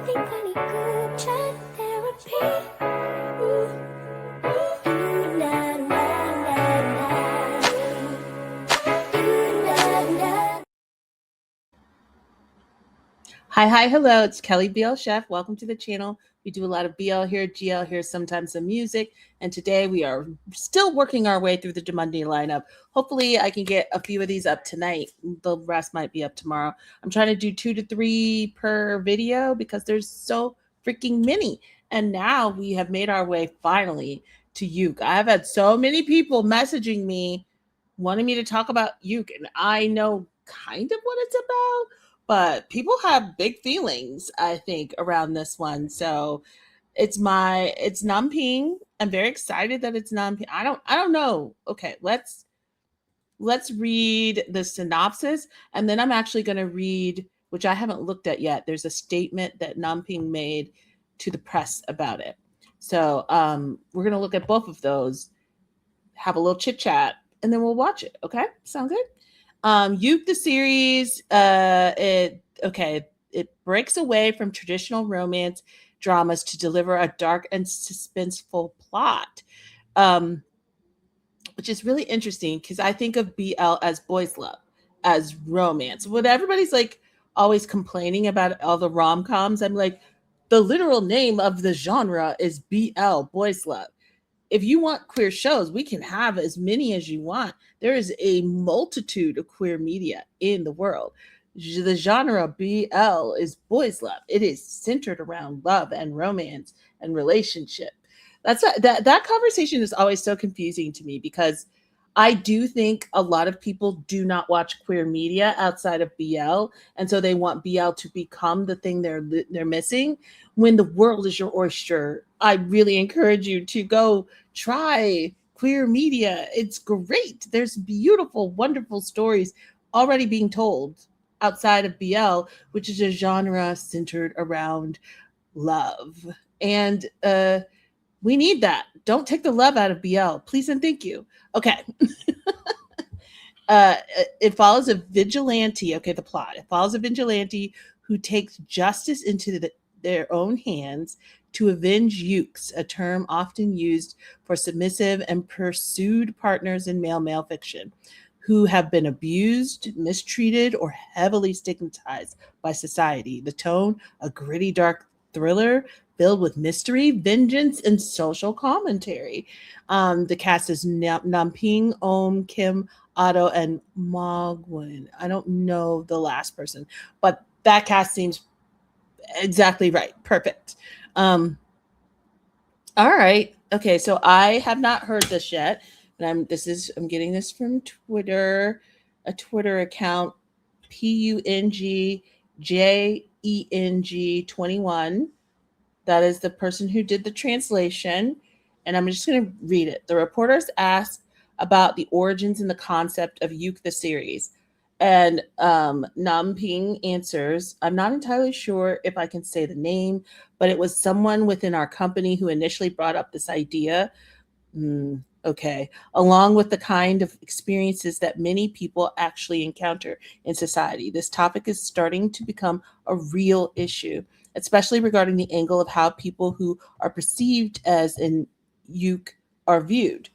Hi, hello. It's Kelly BL Chef. Welcome to the channel. We do a lot of BL here, GL here, sometimes some music. And today we are still working our way through the Mandee lineup. Hopefully I can get a few of these up tonight. The rest might be up tomorrow. I'm trying to do 2 to 3 per video because there's so freaking many. And now we have made our way finally to UKE. I've had so many people messaging me wanting me to talk about UKE, and I know kind of what it's about, but people have big feelings, I think, around this one. So it's Namping. I'm very excited that it's Namping. I don't know. Okay, let's read the synopsis, and then I'm actually going to read, which I haven't looked at yet. There's a statement that Namping made to the press about it. So we're going to look at both of those, have a little chit chat, and then we'll watch it. Okay, sound good? UKE the series, it breaks away from traditional romance dramas to deliver a dark and suspenseful plot, which is really interesting because I think of BL as boys' love, as romance. When everybody's like always complaining about all the rom-coms, I'm like, the literal name of the genre is BL, boys' love. If you want queer shows, we can have as many as you want. There is a multitude of queer media in the world. The genre BL is boys' love. It is centered around love and romance and relationship. That conversation is always so confusing to me because I do think a lot of people do not watch queer media outside of BL, and so they want BL to become the thing they're missing. When the world is your oyster, I really encourage you to go try queer media. It's great. There's beautiful, wonderful stories already being told outside of BL, which is a genre centered around love. And we need that. Don't take the love out of BL, please and thank you. Okay. It follows a vigilante. Okay, the plot. It follows a vigilante who takes justice into their own hands to avenge ukes, a term often used for submissive and pursued partners in male fiction who have been abused, mistreated, or heavily stigmatized by society. The tone, a gritty, dark thriller filled with mystery, vengeance, and social commentary. The cast is Namping, Om, Kim, Otto, and Mogwin. I don't know the last person, but that cast seems exactly right. Perfect. All right. Okay, so I have not heard this yet, and I'm getting this from Twitter, a Twitter account, PUNGJENG21. That is the person who did the translation, and I'm just going to read it. The reporters asked about the origins and the concept of UKE the series. And Namping answers, I'm not entirely sure if I can say the name, but it was someone within our company who initially brought up this idea. Okay. Along with the kind of experiences that many people actually encounter in society. This topic is starting to become a real issue, especially regarding the angle of how people who are perceived as in UKE are viewed.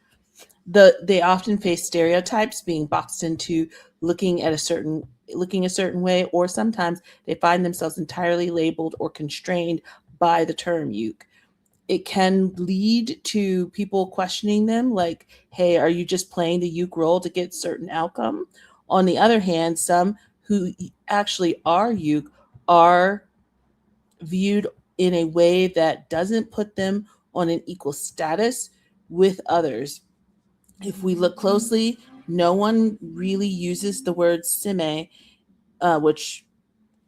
They often face stereotypes, being boxed into looking a certain way, or sometimes they find themselves entirely labeled or constrained by the term UKE. It can lead to people questioning them, like, hey, are you just playing the UKE role to get certain outcome? On the other hand, some who actually are UKE are viewed in a way that doesn't put them on an equal status with others. If we look closely, no one really uses the word sime, which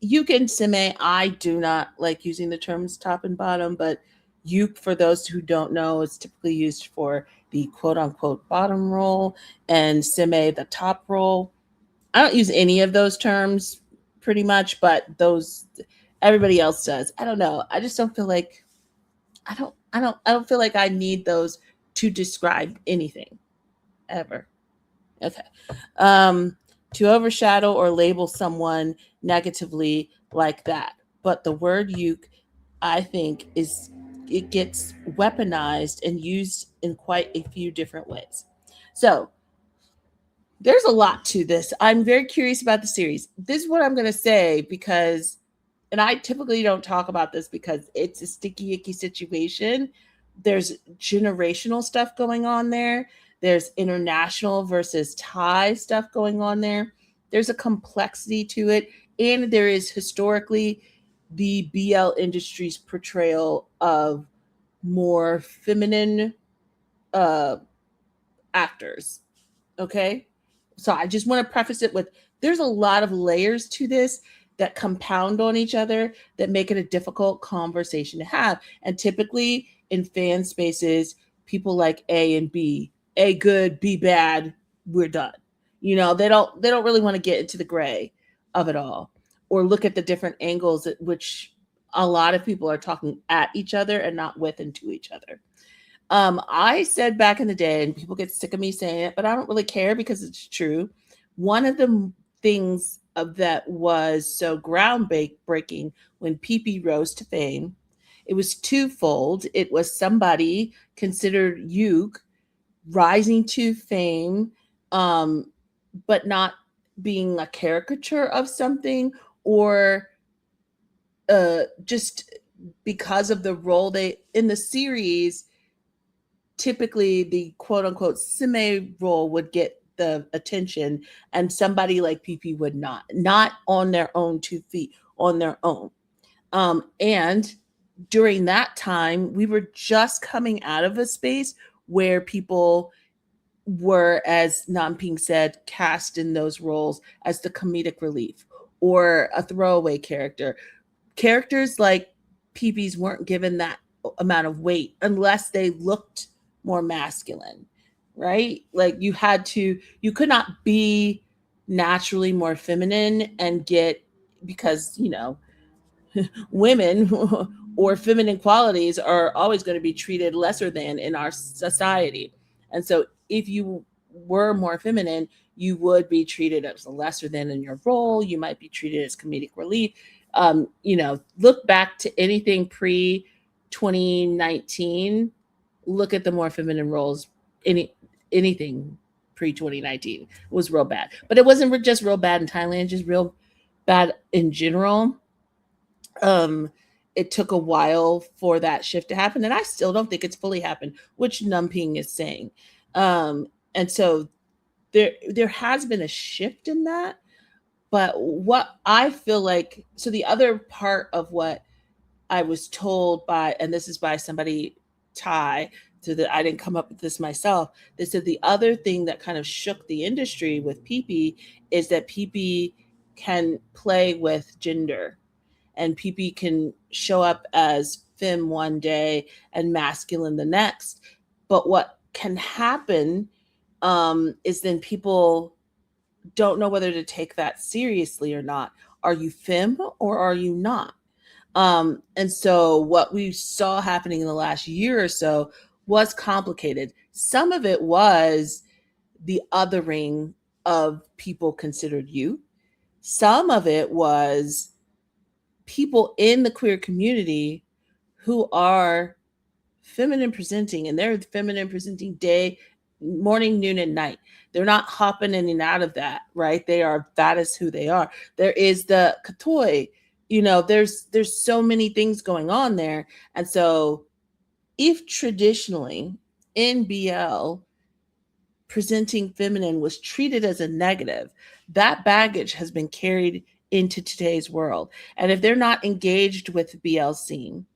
UKE and sime, I do not like using the terms top and bottom, but UKE, for those who don't know, is typically used for the quote-unquote bottom role, and sime, the top role. I don't use any of those terms pretty much, but everybody else does. I don't know. I just don't feel like I don't feel like I need those to describe anything ever. Okay. To overshadow or label someone negatively like that. But the word UKE I think it gets weaponized and used in quite a few different ways. So there's a lot to this. I'm very curious about the series. This is what I'm going to say because, and I typically don't talk about this because it's a sticky, icky situation. There's generational stuff going on there. There's international versus Thai stuff going on there. There's a complexity to it. And there is historically the BL industry's portrayal of more feminine uh, actors. Okay. So I just want to preface it with there's a lot of layers to this that compound on each other that make it a difficult conversation to have. And typically in fan spaces, people like A and B, A good, B bad, we're done. They don't really want to get into the gray of it all or look at the different angles at which a lot of people are talking at each other and not with and to each other. I said back in the day, and people get sick of me saying it, but I don't really care because it's true. One of the things that was so groundbreaking when PP rose to fame, it was twofold. It was somebody considered Uke rising to fame, but not being a caricature of something or just because of the role they in the series typically the quote unquote sime role would get the attention and somebody like PP would not on their own 2 feet on their own. And during that time, we were just coming out of a space where people were, as Namping said, cast in those roles as the comedic relief or a throwaway character. Characters like PP's weren't given that amount of weight unless they looked more masculine, right? Like you could not be naturally more feminine and get because, women or feminine qualities are always going to be treated lesser than in our society. And so if you were more feminine, you would be treated as a lesser than in your role. You might be treated as comedic relief. Look back to anything pre 2019. Look at the more feminine roles. Anything pre 2019 was real bad, but it wasn't just real bad in Thailand, just real bad in general. um it took a while for that shift to happen, and I still don't think it's fully happened, which Numping is saying. And so there has been a shift in that. But what I feel like, so the other part of what I was told by, and this is by somebody Thai, so that I didn't come up with this myself. They said the other thing that kind of shook the industry with PP is that PP can play with gender, and PP can show up as femme one day and masculine the next. But what can happen is then people don't know whether to take that seriously or not. Are you femme or are you not? And so what we saw happening in the last year or so was complicated. Some of it was the othering of people considered you. Some of it was people in the queer community who are feminine presenting, and they're feminine presenting day, morning, noon, and night. They're not hopping in and out of that, right? That is who they are. There is the katoi, there's so many things going on there. And so if traditionally in BL presenting feminine was treated as a negative, that baggage has been carried into today's world. And if they're not engaged with the BL scene,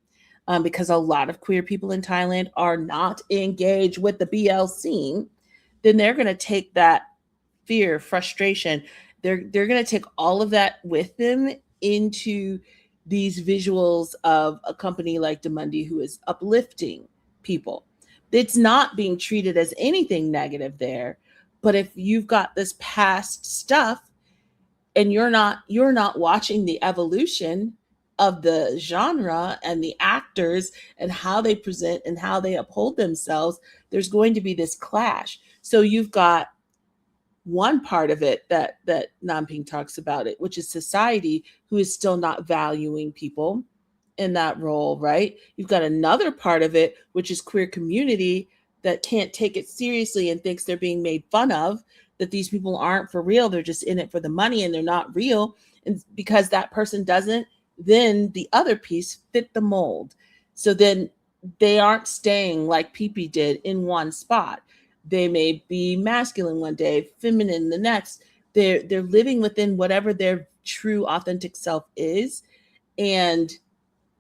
because a lot of queer people in Thailand are not engaged with the BL scene, then they're going to take that fear, frustration, they're going to take all of that with them into these visuals of a company like Domunditv who is uplifting people. It's not being treated as anything negative there. But if you've got this past stuff and you're not watching the evolution of the genre and the actors and how they present and how they uphold themselves, there's going to be this clash. So you've got one part of it that Namping talks about it, which is society who is still not valuing people in that role, right? You've got another part of it, which is queer community that can't take it seriously and thinks they're being made fun of, that these people aren't for real. They're just in it for the money and they're not real. And because that person doesn't, then the other piece fit the mold. So then they aren't staying like Pee did in one spot. They may be masculine one day, feminine the next. They're living within whatever their true authentic self is. And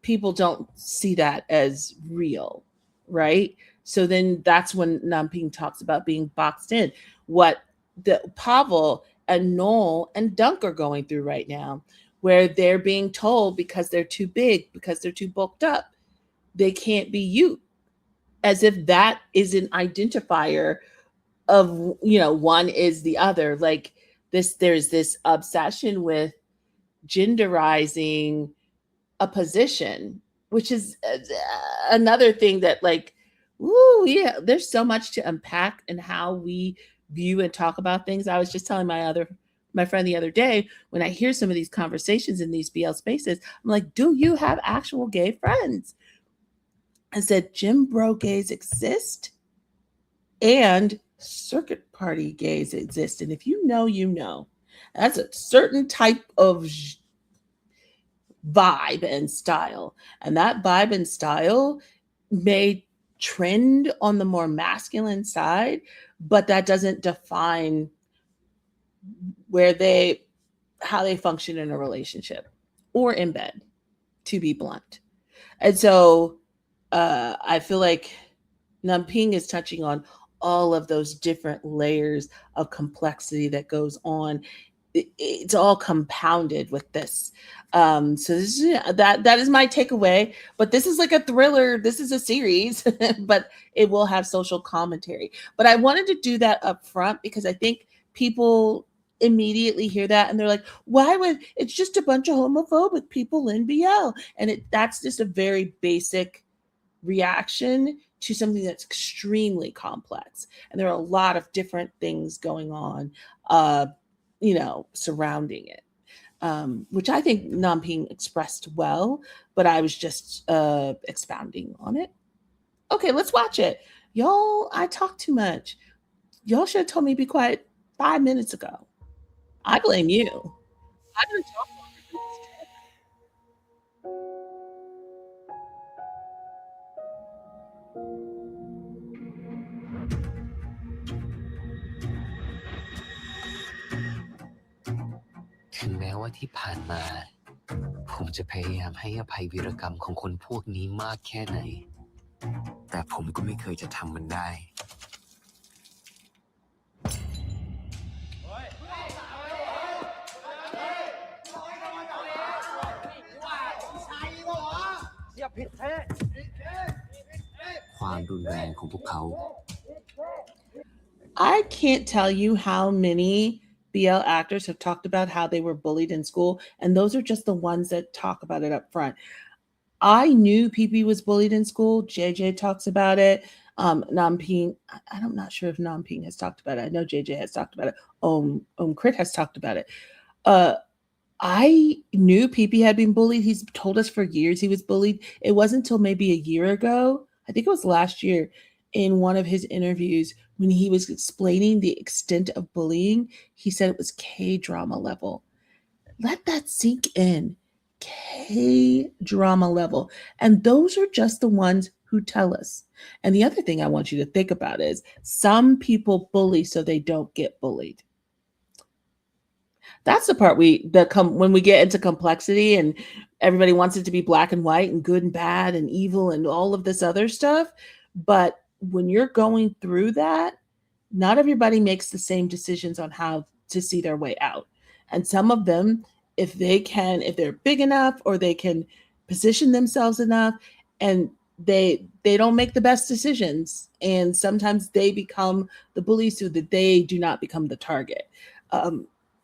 people don't see that as real, right? So then that's when Namping talks about being boxed in. What the Pavel and Noel and Dunk are going through right now, where they're being told because they're too big, because they're too bulked up, they can't be you, as if that is an identifier of, you know, one is the other. Like this, there's this obsession with genderizing a position, which is another thing that, like, ooh, yeah, there's so much to unpack in how we view and talk about things. I was just telling my friend the other day, when I hear some of these conversations in these BL spaces, I'm like, do you have actual gay friends? I said, gym bro gays exist and circuit party gays exist. And if you know, you know. That's a certain type of vibe and style. And that vibe and style may trend on the more masculine side, but that doesn't define how they function in a relationship or in bed, to be blunt. And so I feel like Namping is touching on all of those different layers of complexity that goes on. It's all compounded with this. So this is, that is my takeaway. But this is like a thriller. This is a series, but it will have social commentary. But I wanted to do that up front because I think people immediately hear that and they're like, why would it's just a bunch of homophobic people in BL? And that's just a very basic reaction to something that's extremely complex. And there are a lot of different things going on, surrounding it, which I think Namping expressed well, but I was just expounding on it. Okay, let's watch it. Y'all, I talk too much. Y'all should have told me to be quiet 5 minutes ago. I blame you. I didn't talk longer than this. ถึงแม้ว่าที่ผ่านมาผมจะพยายามให้อภัยวีรกรรมของคนพวกนี้มากแค่ไหนแต่ผมก็ไม่เคยจะทำมันได้ความรุนแรงของพวกเขา I can't tell you how many BL actors have talked about how they were bullied in school, and those are just the ones that talk about it up front. I knew PP was bullied in school. JJ talks about it. Namping, I'm not sure if Namping has talked about it. I know JJ has talked about it. Crit has talked about it. I knew PP had been bullied. He's told us for years he was bullied. It wasn't until maybe a year ago, I think it was last year, in one of his interviews when he was explaining the extent of bullying, he said it was K-drama level. Let that sink in. K-drama level. And those are just the ones who tell us. And the other thing I want you to think about is some people bully so they don't get bullied. That's the part when we get into complexity and everybody wants it to be black and white and good and bad and evil and all of this other stuff. But when you're going through that, not everybody makes the same decisions on how to see their way out. And some of them, if they're big enough or they can position themselves enough, and they don't make the best decisions. And sometimes they become the bullies so that they do not become the target.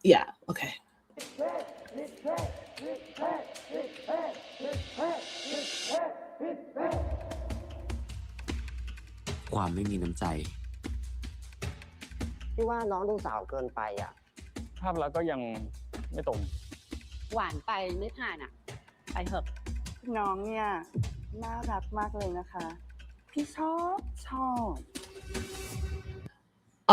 Yeah, okay. ความไม่มีน้ำใจ พี่ว่าน้องดูสาวเกินไปอ่ะ ภาพลักษณ์ก็ยังไม่ตรง หวานไปไม่ผ่านอ่ะ ไปเถอะ น้องเนี่ยน่ารักมากเลยนะคะพี่ชอบ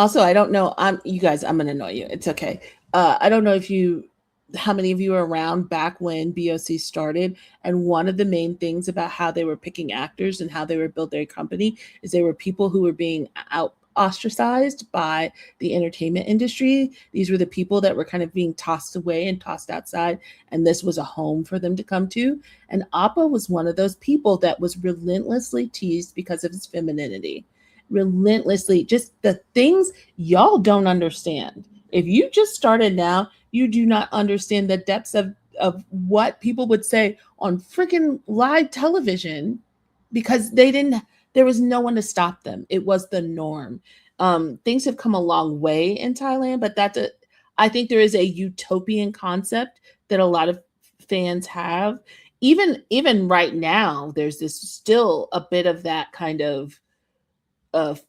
Also, I don't know. You guys. I'm gonna annoy you. It's okay. I don't know how many of you were around back when BOC started. And one of the main things about how they were picking actors and how they were build their company is they were people who were being ostracized by the entertainment industry. These were the people that were kind of being tossed away and tossed outside, and this was a home for them to come to. And Appa was one of those people that was relentlessly teased because of his femininity. Relentlessly, just the things y'all don't understand. If you just started now, you do not understand the depths of what people would say on freaking live television because there was no one to stop them. It was the norm. Things have come a long way in Thailand, but I think there is a utopian concept that a lot of fans have. Even right now, there's this still a bit of that kind of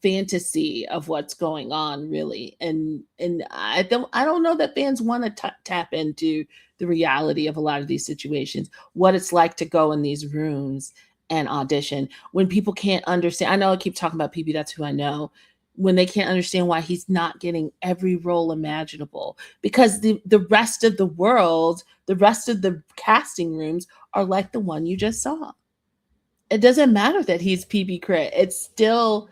fantasy of what's going on, really, and I don't know that fans want to tap into the reality of a lot of these situations, what it's like to go in these rooms and audition when people can't understand. I know I keep talking about PB, that's who I know, when they can't understand why he's not getting every role imaginable, because the rest of the world, the rest of the casting rooms are like the one you just saw. It doesn't matter that he's PB Crit. It's still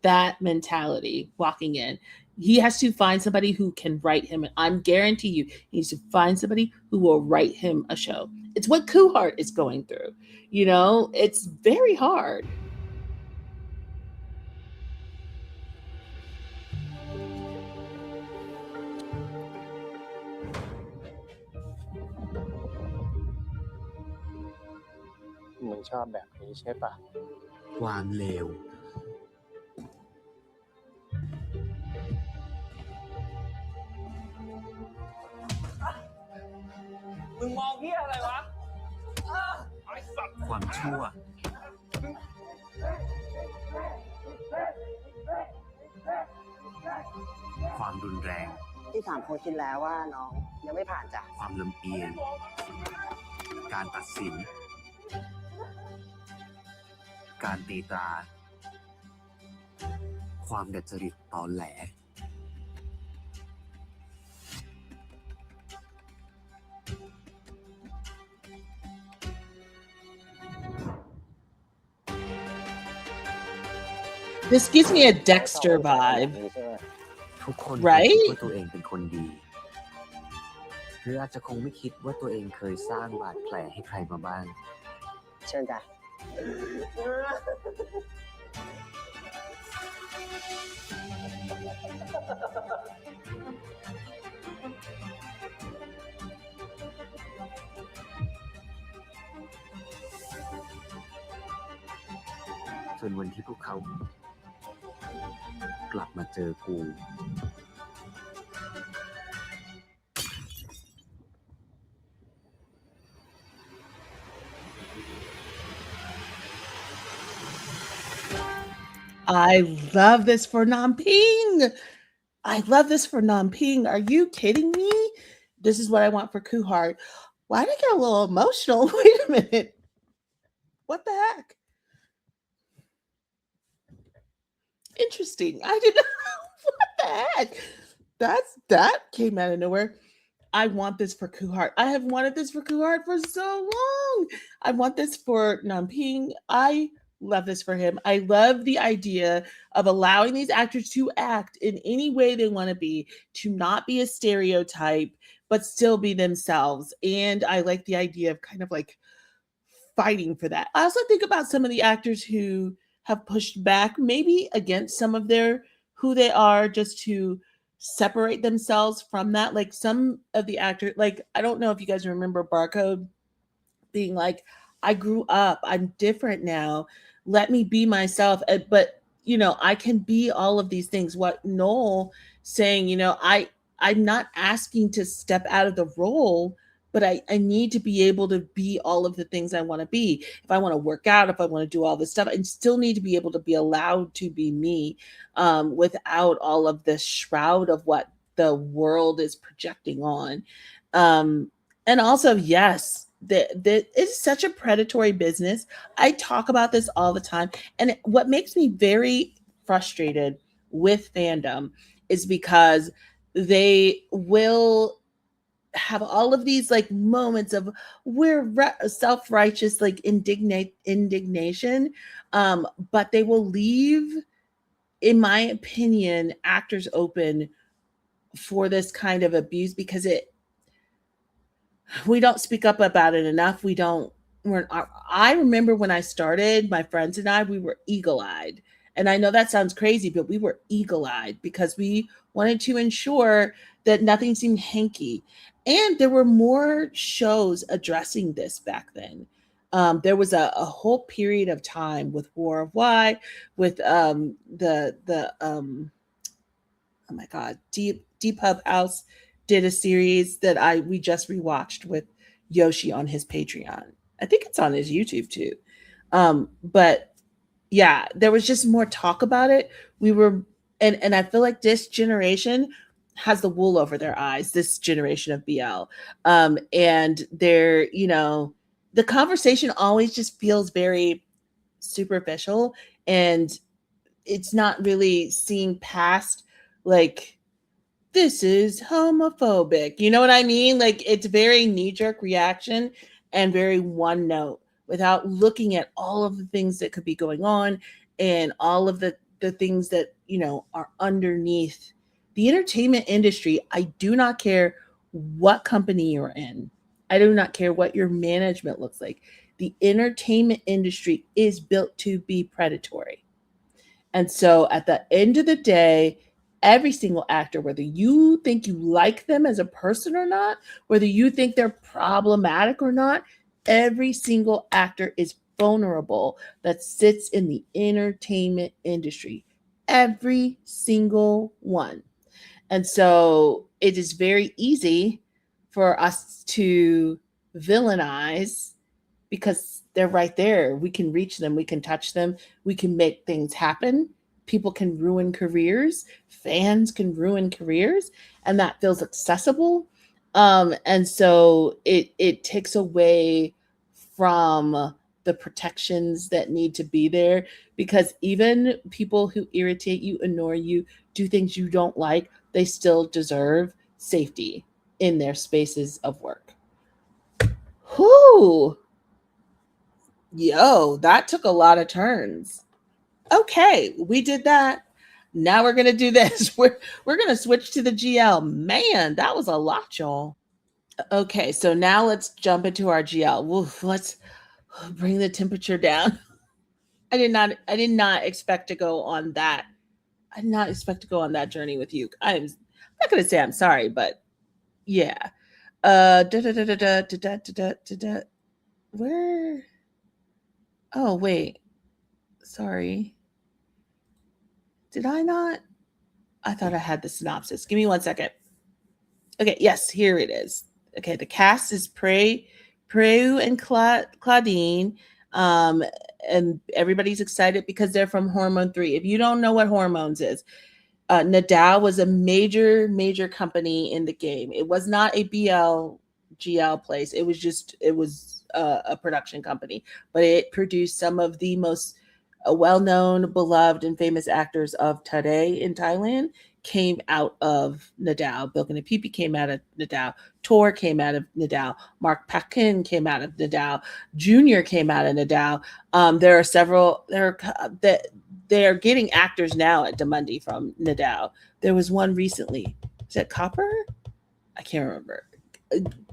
that mentality walking in. He has to find somebody who can write him. I'm guarantee you, he needs to find somebody who will write him a show. It's what Kuhart is going through. It's very hard.มึงชอบแบบนี้ใช่ปะ ความเลวมึงมองเหี้ยอะไรวะความชั่วความรุนแรง ที่ถามโค้ชคิดแล้วว่าน้องยังไม่ผ่านจ้ะ ความลำเอียงการตัดสินการตีตราความดัดจริตตอแหลThis gives me a Dexter vibe, ทุกคน right? คิดว่าตัวเองเป็นคนดีหรืออาจจะคงไม่คิดว่าตัวเองเคยสร้างบาดแผลให้ใครมาบ้าง เชิญจ้ะ จนวันที่พวกเขากลับมาเจอกู I love this for Namping. I love this for Namping. Are you kidding me? This is what I want for Kuhart. Why did I get a little emotional? Wait a minute. What the heck? Interesting. I didn't know. What the heck? That came out of nowhere. I want this for Kuhart. I have wanted this for Kuhart for so long. I want this for Namping. I love this for him. I love the idea of allowing these actors to act in any way they want to be, to not be a stereotype, but still be themselves. And I like the idea of kind of like fighting for that. I also think about some of the actors who have pushed back, maybe against some of who they are, just to separate themselves from that. Like some of the actors, like, I don't know if you guys remember Barcode being like, I grew up, I'm different now, let me be myself. But I can be all of these things. What Noel saying, I'm not asking to step out of the role, but I need to be able to be all of the things I want to be. If I want to work out, if I want to do all this stuff, I still need to be able to be allowed to be me, without all of this shroud of what the world is projecting on. And also, yes, it's such a predatory business. I talk about this all the time. And what makes me very frustrated with fandom is because they will have all of these like moments of self-righteous like indignation, but they will leave, in my opinion, actors open for this kind of abuse because we don't speak up about it enough. I remember when I started, my friends and I, we were eagle-eyed. And I know that sounds crazy, but we were eagle-eyed because we wanted to ensure that nothing seemed hanky. And there were more shows addressing this back then. There was a whole period of time with War of Y, with oh my god, Deep Hub House did a series that we just rewatched with Yoshi on his Patreon. I think it's on his YouTube too. But yeah, there was just more talk about it. And I feel like this generation has the wool over their eyes, this generation of BL. And they're, the conversation always just feels very superficial, and it's not really seeing past like, this is homophobic. You know what I mean? Like, it's very knee-jerk reaction and very one note without looking at all of the things that could be going on and all of the things that, are underneath the entertainment industry. I do not care what company you're in. I do not care what your management looks like. The entertainment industry is built to be predatory. And so at the end of the day, every single actor, whether you think you like them as a person or not, whether you think they're problematic or not, every single actor is vulnerable that sits in the entertainment industry. Every single one. And so it is very easy for us to villainize because they're right there. We can reach them. We can touch them. We can make things happen. People can ruin careers. Fans can ruin careers. And that feels accessible. And so it takes away from the protections that need to be there, because even people who irritate you, annoy you, do things you don't like, they still deserve safety in their spaces of work. Whoo! Yo, that took a lot of turns. Okay, we did that. Now we're gonna do this. We're gonna switch to the GL. Man, that was a lot, y'all. Okay, so now let's jump into our GL. Woof, let's bring the temperature down. I did not expect to go on that. I did not expect to go on that journey with you. I'm not gonna say I'm sorry, but yeah. Where? Oh wait. Sorry. Did I not? I thought I had the synopsis. Give me 1 second. Okay, yes, here it is. Okay, the cast is Prue and Claudine. And everybody's excited because they're from Hormone 3. If you don't know what Hormones is, Nadal was a major company in the game. It was not a GL place. It was a production company, but it produced some of the most well-known, beloved, and famous actors of today in Thailand came out of Nadal. Bilkin and Pipi came out of Nadal. Tor came out of Nadal. Mark Paquin came out of Nadal. Junior came out of Nadal. There are several. They're getting actors now at Domunditv from Nadal. There was one recently. Is that Copper? I can't remember.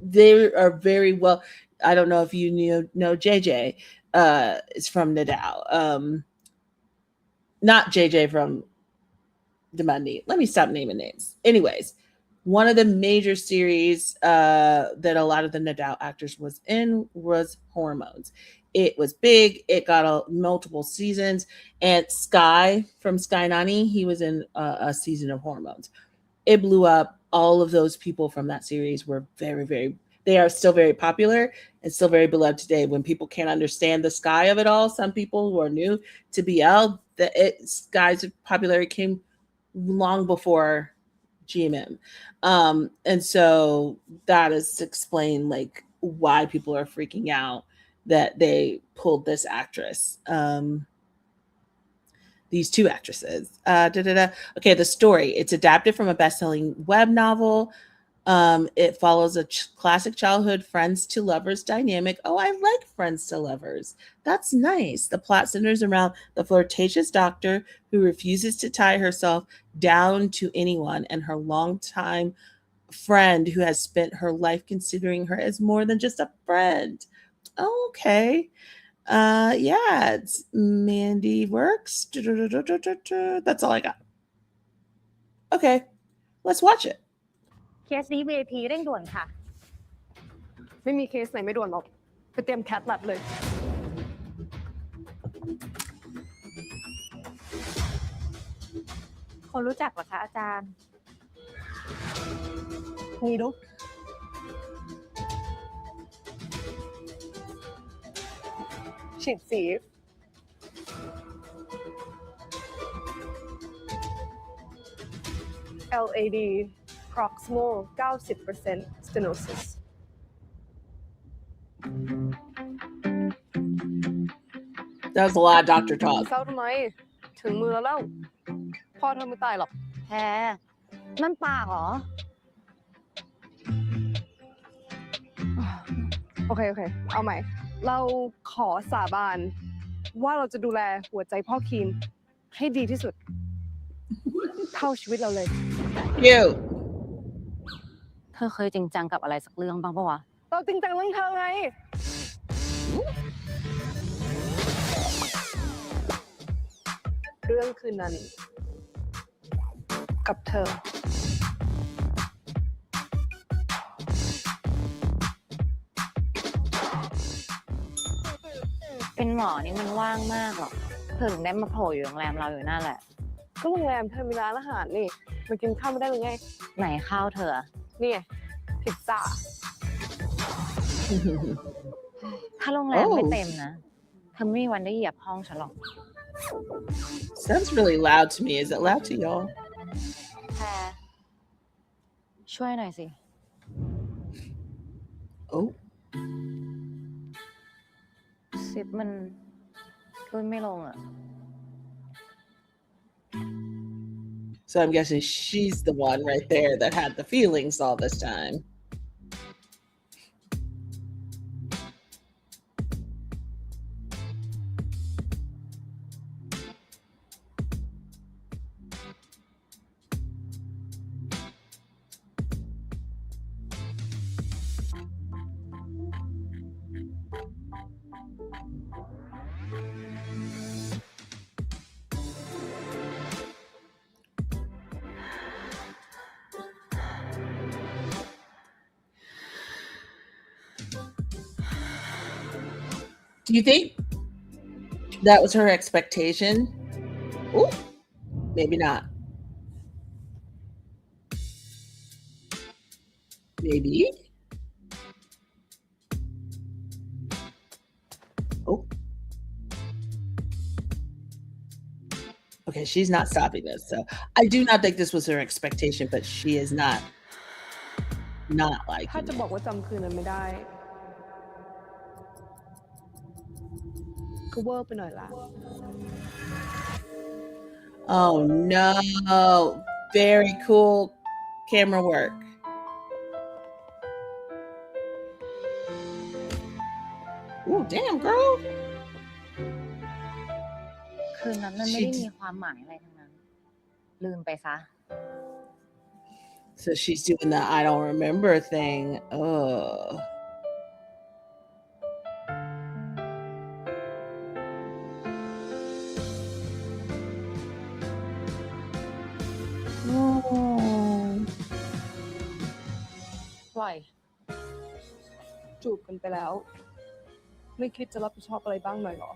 They are very well. I don't know if you know JJ. Is from Nadal. Not JJ from Domunditv. Let me stop naming names. Anyways, one of the major series that a lot of the Nadal actors was in was Hormones. It was big. It got multiple seasons. And Sky from Sky Nani, he was in a season of Hormones. It blew up. All of those people from that series were they are still very popular and still very beloved today. When people can't understand the Sky of it all, some people who are new to BL, Sky's popularity came long before GMM. And so that is explained like why people are freaking out that they pulled this actress. These two actresses. Okay, the story. It's adapted from a best-selling web novel. It follows a classic childhood friends to lovers dynamic. Oh, I like friends to lovers. That's nice. The plot centers around the flirtatious doctor who refuses to tie herself down to anyone and her longtime friend who has spent her life considering her as more than just a friend. Oh, okay. Yeah, it's mandeework. That's all I got. Okay, let's watch it. เคสนี้ VIP เร่งด่วนค่ะ ไม่มีเคสไหนไม่ด่วนหรอกไปเตรียมแคทลับเลย คนรู้จักเหรอคะอาจารย์ นี่ดูฉีดสี LAD proximal 90% stenosis That was a lot of doctor talk. เศร้าทำไม ถึงมือแล้วพ่อเธอไม่ตายหรอก แพรนั่นปากเหรอ โอเค เอาใหม่ เราขอสาบานว่าเราจะดูแลหัวใจพ่อคีนให้ดีที่สุด เท่าชีวิตเราเลย Cute. เธอเคยจริงจังกับอะไรสักเรื่องบ้างปะวะ เราจริงจังเรื่องเธอไง เรื่องคืนนั้น กับเธอ เป็นหมอนี่มันว่างมากหรอกถึงได้มาโผล่อยู่โรงแรมเราอยู่นั่นแหละ ก็โรงแรมเธอมีร้านอาหารนี่มากินข้าวไม่ได้หรือไง ไหนข้าวเธอ นี่ไงพิซซ่า ถ้าโรงแรมไม่เต็มนะเธอไม่มีวันได้เหยียบห้องฉันหรอก Sounds really loud to me. Is it loud to y'all? แพรช่วยหน่อยสิ Oh. ซิปมันรุ่นไม่ลงอ่ะ So I'm guessing she's the one right there that had the feelings all this time. Do you think that was her expectation? Ooh, maybe not. Maybe. Oh. Okay, she's not stopping this. So I do not think this was her expectation, but she is not ถ้า liking จะ it. บอกว่าจำคืนนั้นไม่ได้ ก็เวอร์ไปหน่อยละ Oh no. Very cool camera work. Ooh, damn, girl. คืนนั้นมันไม่ได้มีความหมายอะไรทั้งนั้น ลืมไปซะ So she's doing the I don't remember thing. Oh. Oh. ปล่อย จูบกันไปแล้ว ไม่คิดจะรับผิดชอบอะไรบ้างหน่อยเหรอ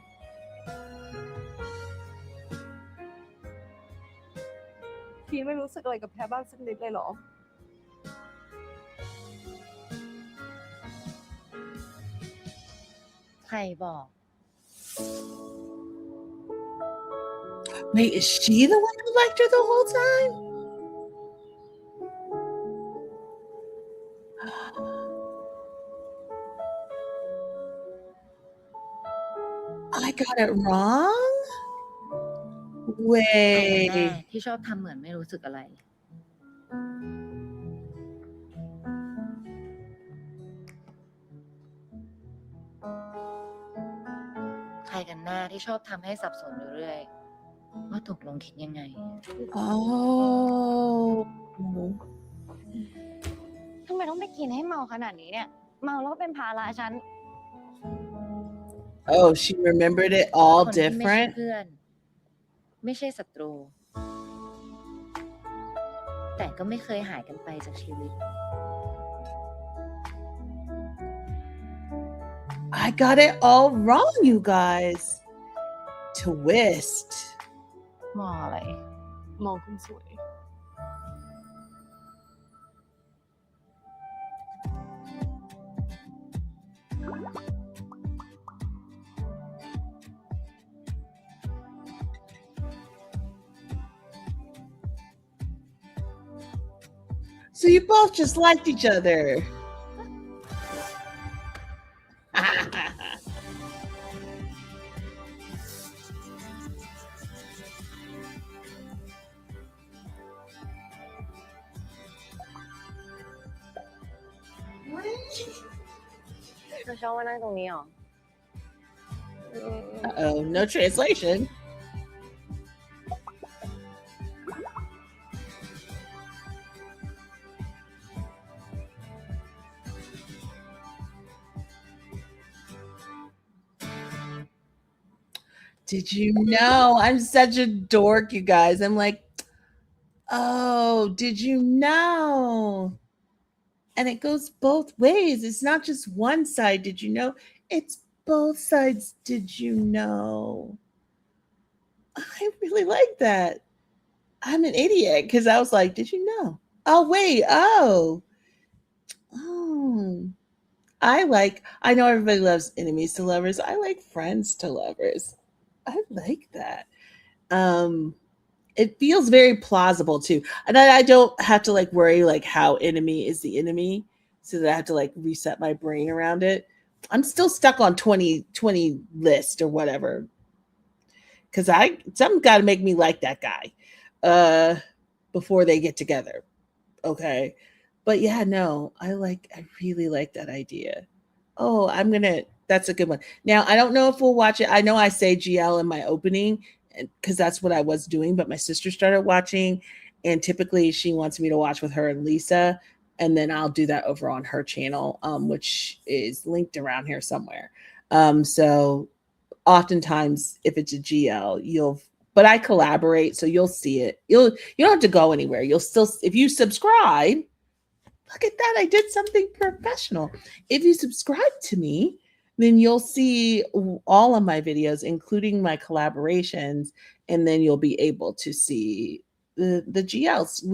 พี่ไม่รู้สึกอะไรกับแพรบ้างสักนิดเลยเหรอ ใครบอก Wait, is she the one who liked her the whole time? I got it wrong? ใครกันแน่ Wait. ที่ชอบทำเหมือนไม่รู้สึกอะไร ใครกันแน่ที่ชอบทำให้สับสนอยู่เรื่อยว่าตกลงคิดยังไง Oh. ทำไมต้องไปกินให้เมาขนาดนี้เนี่ย เมาแล้วก็เป็นภาระฉัน Oh, she remembered it all คนที่ไม่ใช่ different? เพื่อน ไม่ใช่ศัตรู แต่ก็ไม่เคยหายกันไปจากชีวิต I got it all wrong, you guys. Twist. มองอะไร มองคนสวย So you both just liked each other. Uh-oh, no translation. Did you know? I'm such a dork, you guys. I'm like, oh, did you know? And it goes both ways. It's not just one side. Did you know? It's both sides. Did you know? I really like that. I'm an idiot because I was like, did you know? Oh, wait. Oh. I know everybody loves enemies to lovers. I like friends to lovers. I like that. It feels very plausible too. And I don't have to like worry like how enemy is the enemy. So that I have to like reset my brain around it. I'm still stuck on 2020 list or whatever. Cause something gotta make me like that guy before they get together. Okay. But yeah, no, I really like that idea. Oh, that's a good one. Now, I don't know if we'll watch it. I know I say GL in my opening because that's what I was doing, but my sister started watching, and typically she wants me to watch with her and Lisa, and then I'll do that over on her channel, which is linked around here somewhere. So oftentimes if it's a GL, but I collaborate, so you'll see it. You don't have to go anywhere. You'll still, if you subscribe, look at that. I did something professional. If you subscribe to me, then you'll see all of my videos, including my collaborations, and then you'll be able to see the GLs.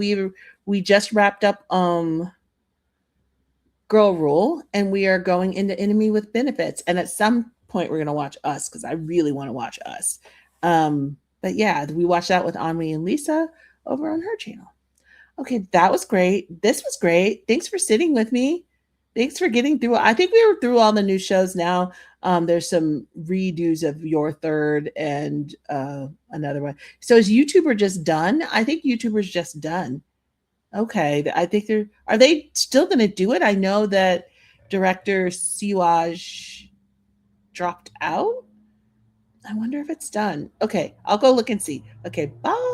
We just wrapped up Girl Rule, and we are going into Enemy with Benefits. And at some point, we're going to watch Us because I really want to watch Us. But yeah, we watched that with Anmi and Lisa over on her channel. Okay, that was great. This was great. Thanks for sitting with me. Thanks for getting through. I think we were through all the new shows now. There's some redos of Your Third and another one. So is YouTuber just done? I think YouTuber's just done. Okay, I think are they still going to do it? I know that director Siwaj dropped out. I wonder if it's done. Okay, I'll go look and see. Okay, bye.